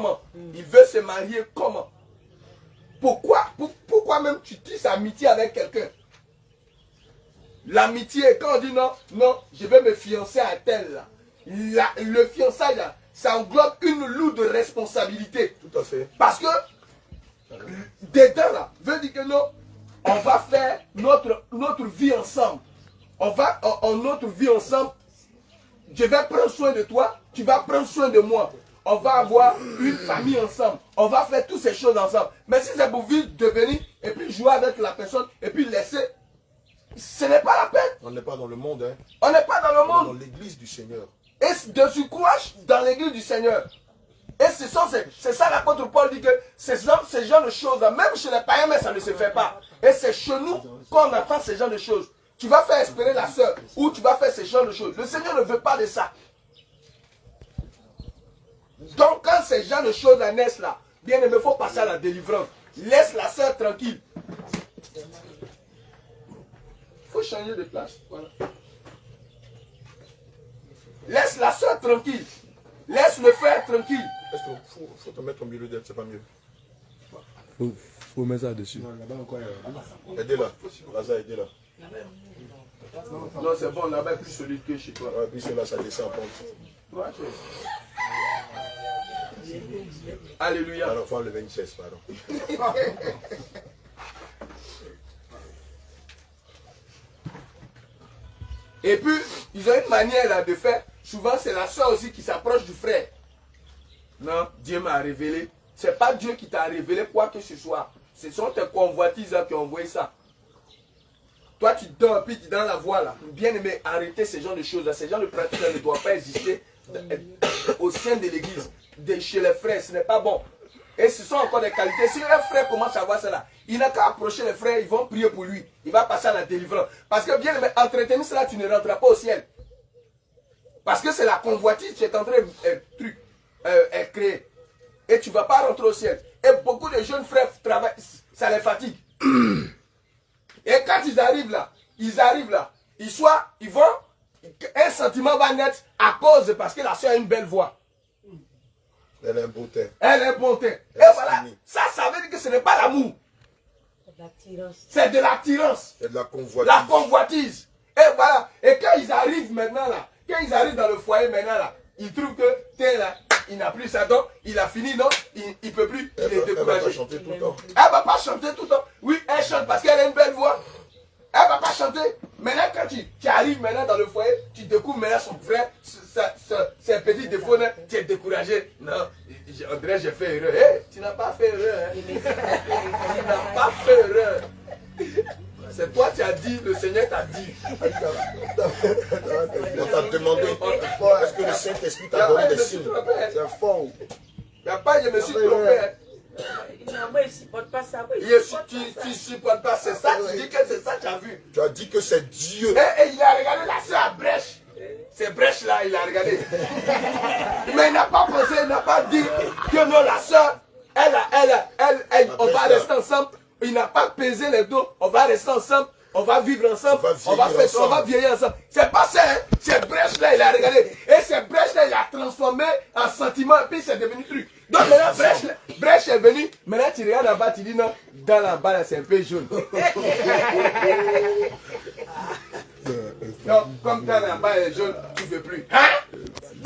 comment? Il veut se marier comment? Pourquoi même tu tisses amitié avec quelqu'un? L'amitié, quand on dit non, non, je vais me fiancer à tel là. Le fiançailles, là, ça englobe une lourde responsabilité. Tout à fait. Parce que, dedans là, veut dire que non, on va faire notre vie ensemble. Notre vie ensemble, je vais prendre soin de toi, tu vas prendre soin de moi. On va avoir une famille ensemble. On va faire toutes ces choses ensemble. Mais si c'est pour vite devenir et puis jouer avec la personne et puis laisser, ce n'est pas la peine. On n'est pas dans le monde, hein. On n'est pas dans le monde. On est dans l'église du Seigneur. Et de surcroît dans l'église du Seigneur. Et c'est ça l'apôtre Paul dit que ce genre de choses-là, même chez les païens, mais ça ne se fait pas. Et c'est chez nous qu'on entend ce genre de choses. Tu vas faire espérer la sœur ou tu vas faire ce genre de choses. Le Seigneur ne veut pas de ça. Donc quand ces gens de choses naissent là, bien aimé, il faut passer à la délivrance. Laisse la sœur tranquille. Il faut changer de place. Voilà. Laisse la sœur tranquille. Laisse le frère tranquille. Est-ce qu'il faut te mettre au milieu d'elle, c'est pas mieux? Faut mettre ça dessus. Aidez-la. Lazare, aidez-la. Non, c'est bon, là-bas est plus solide que chez toi. Ouais, puis cela, ça descend en pente. Ouais, alléluia. Alors, faut enlever une chaise, pardon. Et puis, ils ont une manière là de faire. Souvent, c'est la soeur aussi qui s'approche du frère. Non, Dieu m'a révélé. C'est pas Dieu qui t'a révélé quoi que ce soit. Ce sont tes convoitises qui ont envoyé ça. Toi, tu dors, puis tu es dans la voie là. Bien aimé, arrêtez ce genre de choses là. Ce genre de pratiques ne doivent pas exister au sein de l'église. Chez les frères, ce n'est pas bon. Et ce sont encore des qualités. Si un frère commence à voir cela, il n'a qu'à approcher les frères, ils vont prier pour lui. Il va passer à la délivrance. Parce que bien aimé, entretenir cela, tu ne rentres pas au ciel. Parce que c'est la convoitise qui est en train de créer. Et tu ne vas pas rentrer au ciel. Et beaucoup de jeunes frères travaillent, ça les fatigue. Et quand ils arrivent là, ils vont, un sentiment va naître à cause parce que la soeur a une belle voix. Elle a un beau teint. Elle a un bon teint. Et voilà, ça veut dire que ce n'est pas l'amour. C'est de l'attirance. C'est de la convoitise. La convoitise. Et voilà. Et quand ils arrivent maintenant là, quand ils arrivent dans le foyer maintenant là, ils trouvent que tel là, il n'a plus ça donc, il a fini donc, il ne peut plus, il est découragé. Elle va pas chanter tout le temps. Elle ne va pas chanter tout le temps. Oui, elle chante parce qu'elle a une belle voix. Elle ne va pas chanter. Maintenant, quand tu arrives maintenant dans le foyer, tu découvres maintenant son frère, ses petits défauts, tu es découragé. Non, on dirait j'ai fait erreur. Hey, tu n'as pas fait erreur. Hein. Tu n'as pas fait erreur. C'est toi qui as dit, le Seigneur t'a dit. On t'a demandé, est-ce que le Saint-Esprit t'a donné des signes? C'est faux. Il n'y a pas, je me suis trompé. Non, moi, il ne supporte pas ça. Tu ne supportes pas, c'est ça, tu dis que c'est ça que tu as vu. Tu as dit que c'est Dieu. Et il a regardé la sœur à brèche. Ces brèches-là, il a regardé. Mais il n'a pas pensé, il n'a pas dit que non, la sœur, on va rester ensemble. Il n'a pas pesé les dos, on va rester ensemble. On va vivre ensemble, on va vieillir ensemble. C'est pas ça, hein? Ces brèches-là, il a regardé. Et ces brèches-là, il a transformé en sentiment, et puis c'est devenu truc. Donc maintenant, brèche est venue. Maintenant, tu regardes en bas, tu dis non, dans la bas, là, c'est un peu jaune. Non, comme dans la bas, elle est jaune, tu ne veux plus. Hein?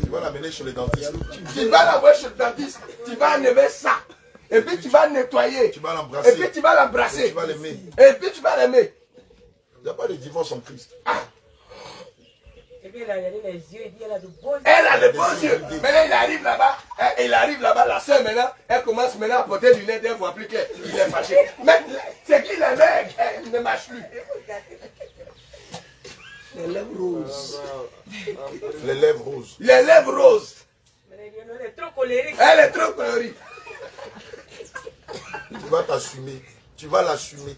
Tu vas l'amener chez le dentiste. Tu vas l'envoyer chez le dentiste, tu vas enlever ça. Et puis tu vas nettoyer. Tu vas l'embrasser. Et puis tu vas l'embrasser. Tu vas l'aimer. Et puis tu vas l'aimer. Il n'y a pas de divorce en Christ. Et puis il a regardé les yeux, il dit elle a de beaux yeux. Elle a de beaux yeux. Maintenant il arrive là-bas, la soeur maintenant, elle commence maintenant à porter du nez, elle ne voit plus qu'il est fâché. Mais c'est qu'il est mec, elle ne marche plus. Les lèvres roses. Les lèvres roses. Les lèvres roses. Elle est trop colérique. Elle est trop colérique. Tu vas t'assumer. Tu vas l'assumer.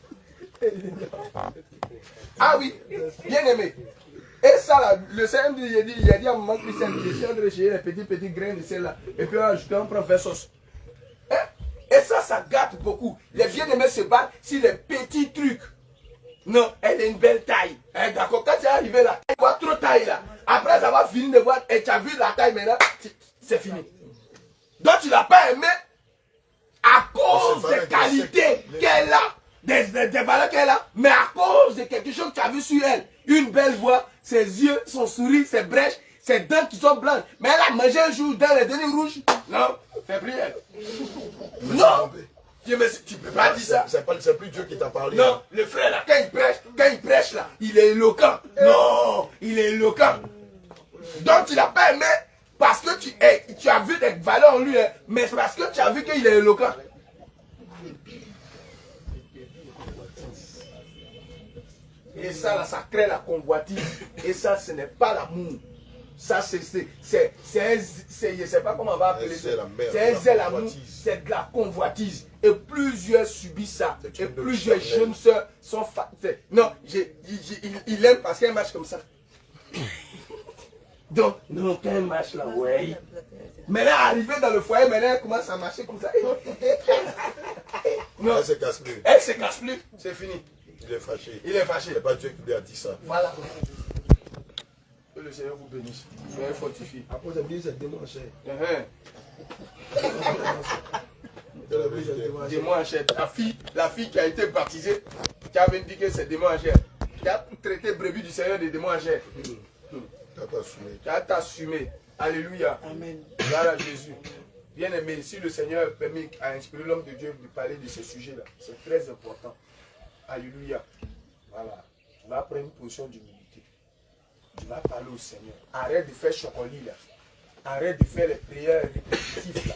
Ah oui, bien aimé. Et ça là, le Seigneur il a dit à un moment Christian, je suis en train de chercher les petits grains de sel là. Et puis on prend faire sauce. Et ça gâte beaucoup. Les bien-aimés se battent sur les petits trucs. Non, elle a une belle taille. D'accord, quand tu es arrivé là, tu vois trop taille là. Après avoir fini de voir, et tu as vu la taille maintenant, c'est fini. Donc tu ne l'as pas aimé qualités qu'elle a, des valeurs qu'elle a, mais à cause de quelque chose que tu as vu sur elle, une belle voix, ses yeux, son sourire, ses brèches, ses dents qui sont blanches, mais elle a mangé un jour dans les dents rouges. Non, c'est plus elle. Non, tu ne peux pas dire ça. C'est plus Dieu qui t'a parlé. Non, le frère là, quand il prêche là, il est éloquent. Non, il est éloquent. Donc tu l'as pas aimé parce que tu as vu des valeurs en lui, hein, mais c'est parce que tu as vu qu'il est éloquent. Et ça là, ça crée la convoitise. Et ça, ce n'est pas l'amour. Ça, je ne sais pas comment on va appeler ça. C'est un zèle amour, c'est de la convoitise. Et plusieurs subissent ça. Et plusieurs jeunes sœurs sont fatiguées. Non, il aime parce qu'elle marche comme ça. Donc, non, quand elle marche là, ouais. Mais là, arrivé dans le foyer, maintenant, elle commence à marcher comme ça. Non, elle se casse plus. Elle se casse plus, c'est fini. Il est fâché. Il est fâché. C'est pas Dieu qui lui a dit ça. Voilà. Que le Seigneur vous bénisse. Soyez fortifiés. Après, j'ai dit, c'est démon en chair. Démon en chair. La fille qui a été baptisée, qui avait dit que c'est démon en chair, qui a traité brebis du Seigneur de démon en chair. Qui a t'assumé. Alléluia. Amen. Gloire à Jésus. Bien aimé, si le Seigneur permet à inspirer l'homme de Dieu de parler de ce sujet-là, c'est très important. Alléluia. Voilà. Tu vas prendre une position d'humilité. Tu vas parler au Seigneur. Arrête de faire chocolat là. Arrête de faire les prières répétitives là.